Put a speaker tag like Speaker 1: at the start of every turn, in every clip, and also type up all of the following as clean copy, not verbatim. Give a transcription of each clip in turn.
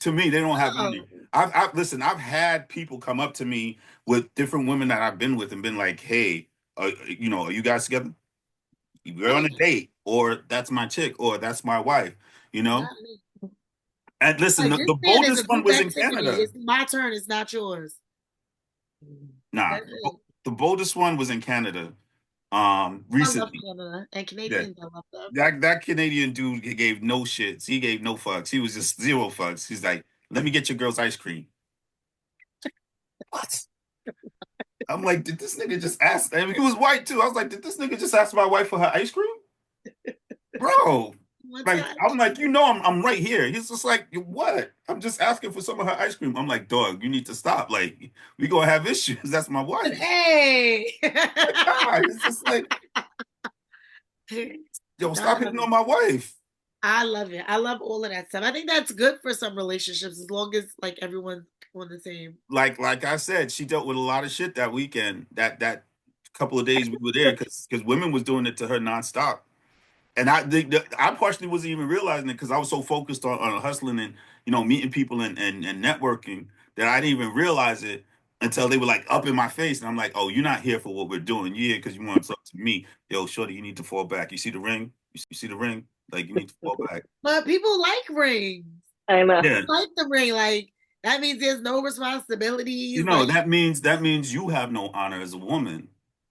Speaker 1: To me, they don't have
Speaker 2: Oh,
Speaker 1: any. Listen. I've had people come up to me with different women that I've been with and been like, "Hey, are you guys together? We're on a date, or that's my chick, or that's my wife." You know.
Speaker 2: not me.
Speaker 1: And listen,
Speaker 2: Like
Speaker 1: the
Speaker 2: this man is a
Speaker 1: boldest one
Speaker 2: group
Speaker 1: was in
Speaker 2: activity.
Speaker 1: Canada.
Speaker 2: It's my turn. It's not yours.
Speaker 1: Nah,
Speaker 2: That's it.
Speaker 1: the boldest one was in Canada.
Speaker 2: I love
Speaker 1: Recently.
Speaker 2: Canada and
Speaker 1: Yeah.
Speaker 2: Canadians. I love them.
Speaker 1: That Canadian dude gave no shits. He gave no fucks. He was just zero fucks. He's like, "Let me get your girl's ice cream." What? I'm like, did this nigga just ask? I mean, he was white too. I was like, did this nigga just ask my wife for her ice cream, bro?
Speaker 2: One
Speaker 1: Like,
Speaker 2: time.
Speaker 1: I'm like, I'm right here. He's just like, what? I'm just asking for some of her ice cream. I'm like, dog, you need to stop. Like, we gonna have issues. That's my wife.
Speaker 2: Hey.
Speaker 1: God, it's just like, yo,
Speaker 2: I
Speaker 1: stop
Speaker 2: love
Speaker 1: hitting
Speaker 2: it.
Speaker 1: on my wife.
Speaker 2: I love it. I love all of that stuff. I think that's good for some relationships as long as like everyone's on the same.
Speaker 1: Like I said, she dealt with a lot of shit that weekend. That couple of days we were there because women was doing it to her nonstop. And I partially wasn't even realizing it because I was so focused on hustling and meeting people and networking that I didn't even realize it until they were like up in my face, and I'm like, "Oh, you're not here for what we're doing. You're here because you want to talk to me. Yo, shorty, you need to fall back. You see the ring? You see the ring? Like you need to fall back."
Speaker 2: But people like rings.
Speaker 3: I know.
Speaker 1: Yeah,
Speaker 2: Like the ring. Like that means there's no responsibilities. Like
Speaker 1: that means you have no honor as a woman.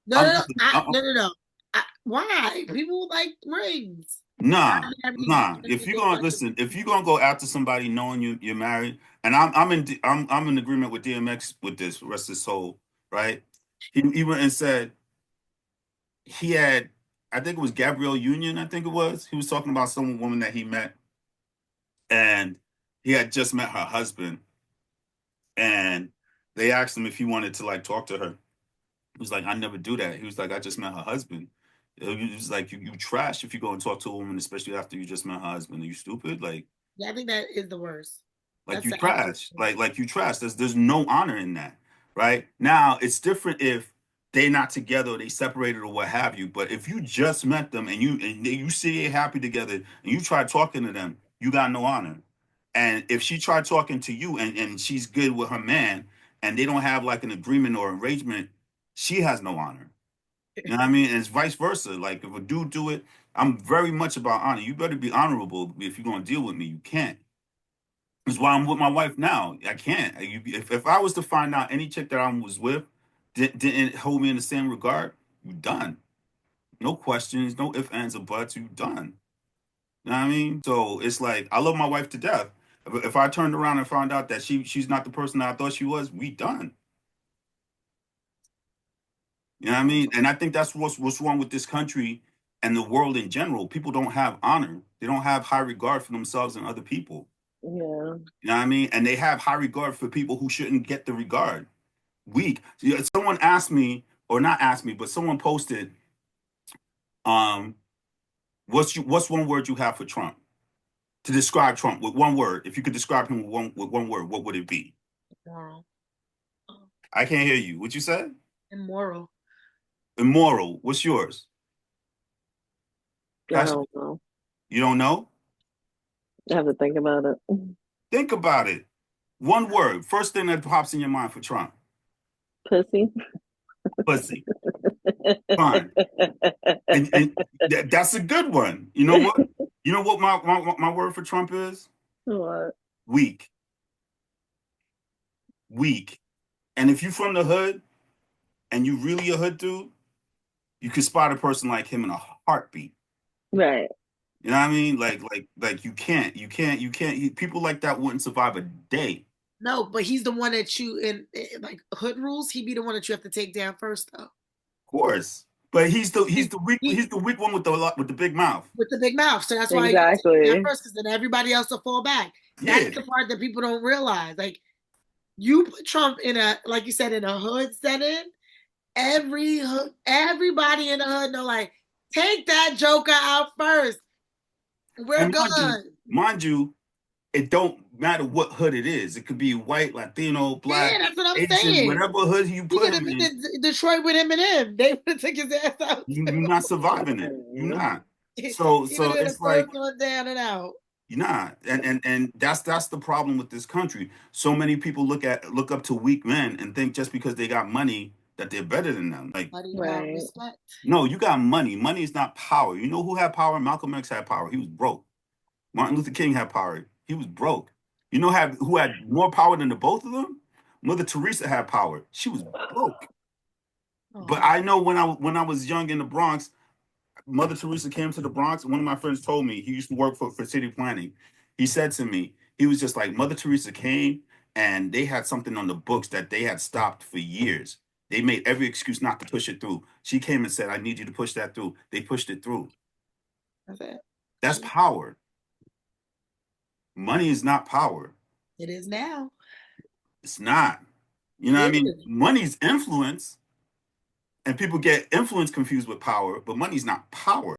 Speaker 2: no,
Speaker 1: I'm,
Speaker 2: no, no,
Speaker 1: I'm
Speaker 2: no, no, no. Why? People like rings. I
Speaker 1: Nah,
Speaker 2: mean, every
Speaker 1: nah. If you're
Speaker 2: day
Speaker 1: gonna
Speaker 2: like
Speaker 1: listen, if you're gonna go after somebody knowing you're married, and I'm in agreement with DMX with this, rest his soul, right? He went and said he had, I think it was Gabrielle Union, I think it was. He was talking about some woman that he met, and he had just met her husband, and they asked him if he wanted to like talk to her. He was like, "I never do that." He was like, "I just met her husband." He was like, "You trash if you go and talk to a woman, especially after you just met her husband. Are you stupid?
Speaker 2: yeah, I think that is the worst.
Speaker 1: Like
Speaker 2: That's
Speaker 1: you
Speaker 2: the absolute
Speaker 1: trash.
Speaker 2: worst.
Speaker 1: Like you trash. There's no honor in that, right? Now it's different if they're not together or they separated or what have you. But if you just met them and you see they happy together and you try talking to them, you got no honor. And if she tried talking to you and she's good with her man and they don't have like an agreement or arrangement, she has no honor. You know what I mean? And it's vice versa. Like if a dude do it, I'm very much about honor. You better be honorable if you're gonna deal with me. You can't. That's why I'm with my wife now. I can't. If I was to find out any chick that I was with didn't hold me in the same regard, you done. No questions, no ifs, ands, or buts. You done. You know what I mean? So it's like I love my wife to death. If I turned around and found out that she's not the person that I thought she was, we done. You know what I mean? And I think that's what's wrong with this country and the world in general. People don't have honor. They don't have high regard for themselves and other people.
Speaker 3: Yeah.
Speaker 1: You know what I mean? And they have high regard for people who shouldn't get the regard. Weak. Yeah, someone asked me, or not asked me, but someone posted, um, what's one word you have for Trump to describe Trump with one word? If you could describe him with one word, what would it be?
Speaker 2: Immoral. Oh,
Speaker 1: I can't hear you. What you said?
Speaker 2: immoral.
Speaker 1: Immoral. What's yours?
Speaker 3: I
Speaker 1: Pastor?
Speaker 3: don't know.
Speaker 1: You don't know?
Speaker 3: I have to think about it.
Speaker 1: Think about it. One word. First thing that pops in your mind for Trump.
Speaker 3: Pussy.
Speaker 1: Pussy. Fine. And that's a good one. You know what? You know what my word for Trump is?
Speaker 3: What?
Speaker 1: Weak. Weak. And if you from the hood and you really a hood dude, you could spot a person like him in a heartbeat.
Speaker 3: Right.
Speaker 1: You know what I mean? Like people like that wouldn't survive a day.
Speaker 2: No, but he's the one that you in like hood rules. He'd be the one that you have to take down first, though.
Speaker 1: Of course. But he's the he's
Speaker 2: He,
Speaker 1: the weak
Speaker 2: he
Speaker 1: he's the weak one with the big mouth.
Speaker 2: with the big mouth, so that's why you have to take it down
Speaker 3: Exactly.
Speaker 2: first, because then everybody else will fall back. That's
Speaker 1: Yeah.
Speaker 2: the part that people don't realize. Like you put Trump in a, like you said, in a hood setting. Everybody in the hood know, like, take that Joker out first. We're
Speaker 1: And mind you,
Speaker 2: good.
Speaker 1: mind you, it don't matter what hood it is. It could be white, Latino,
Speaker 2: Yeah,
Speaker 1: black,
Speaker 2: that's what I'm
Speaker 1: Asian,
Speaker 2: saying.
Speaker 1: whatever hood you
Speaker 2: He
Speaker 1: put
Speaker 2: could
Speaker 1: him
Speaker 2: have been
Speaker 1: in,
Speaker 2: in Detroit with Eminem. They would have took his ass out.
Speaker 1: you're not surviving it. You're
Speaker 3: Mhm.
Speaker 1: not.
Speaker 2: He
Speaker 1: So
Speaker 2: would have been the
Speaker 1: it's like
Speaker 2: first one down and out.
Speaker 1: You're not. And that's the problem with this country. So many people look up to weak men and think just because they got money that they're better than them. Like,
Speaker 2: Money without
Speaker 3: Right.
Speaker 2: respect.
Speaker 1: no, you got money. Money is not power. You know who had power? Malcolm X had power. He was broke. Martin Luther King had power. He was broke. You know who had more power than the both of them? Mother Teresa had power. She was broke. But
Speaker 2: Oh,
Speaker 1: I know when I was young in the Bronx, Mother Teresa came to the Bronx. One of my friends told me, he used to work for city planning. He said to me, he was just like, Mother Teresa came and they had something on the books that they had stopped for years. They made every excuse not to push it through. She came and said, I need you to push that through. They pushed it through.
Speaker 2: that's it.
Speaker 1: That's power. Money is not power.
Speaker 2: It is now.
Speaker 1: It's not. You know what I
Speaker 2: It
Speaker 1: mean?
Speaker 2: is.
Speaker 1: Money's influence, and people get influence confused with power, but money's not power.